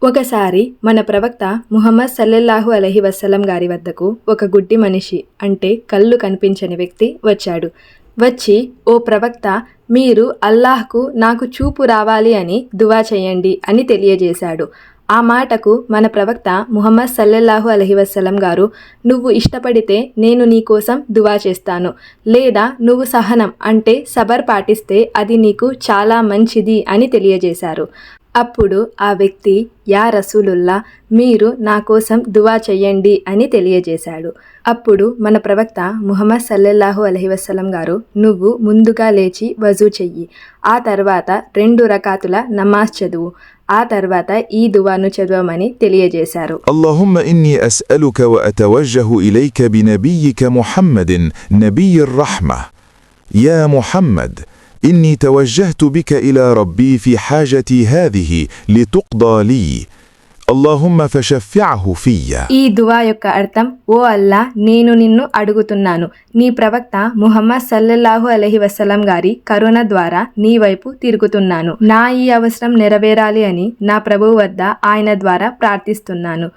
ఒకసారి మన ప్రవక్త ముహమ్మద్ సల్లల్లాహు అలైహి వసల్లం గారి వద్దకు ఒక గుడ్డి మనిషి అంటే కళ్ళు కనిపించని వ్యక్తి వచ్చాడు. వచ్చి, ఓ ప్రవక్త, మీరు అల్లాహ్కు నాకు చూపు రావాలి అని దువా చేయండి అని తెలియజేశాడు. ఆ మాటకు మన ప్రవక్త ముహమ్మద్ సల్లల్లాహు అలైహి వసల్లం గారు, నువ్వు ఇష్టపడితే నేను నీ కోసం దువా చేస్తాను, లేదా నువ్వు సహనం అంటే సబర్ పాటిస్తే అది నీకు చాలా మంచిది అని తెలియజేశారు. అప్పుడు ఆ వ్యక్తి, యా రసూలుల్లా, మీరు నా కోసం దువా చెయ్యండి అని తెలియజేశాడు. అప్పుడు మన ప్రవక్త ముహమ్మద్ సల్లల్లాహు అలైహి వసల్లం గారు, నువ్వు ముందుగా లేచి వజూ చెయ్యి, ఆ తర్వాత 2 రకాతుల నమాజ్ చదువు, ఆ తర్వాత ఈ దువాను చదవమని తెలియజేశారు. اللهم إني أسألك وأتوجه إليك بنبيك محمد نبي الرحمة. يا محمد، إني توجهت بك إلى ربي في حاجتي هذه لتقضى لي. اللهم فشفعه في. ఈ దువా యొక్క అర్థం, ఓ అల్లా, నేను నిన్ను అడుగుతున్నాను, నీ ప్రవక్త ముహమ్మద్ సల్లల్లాహు అలైహి వసల్లం గారి కరుణ ద్వారా నీ వైపు తిరుగుతున్నాను. నా ఈ అవసరం నెరవేరాలి అని నా ప్రభువు వద్ద ఆయన ద్వారా ప్రార్థిస్తున్నాను.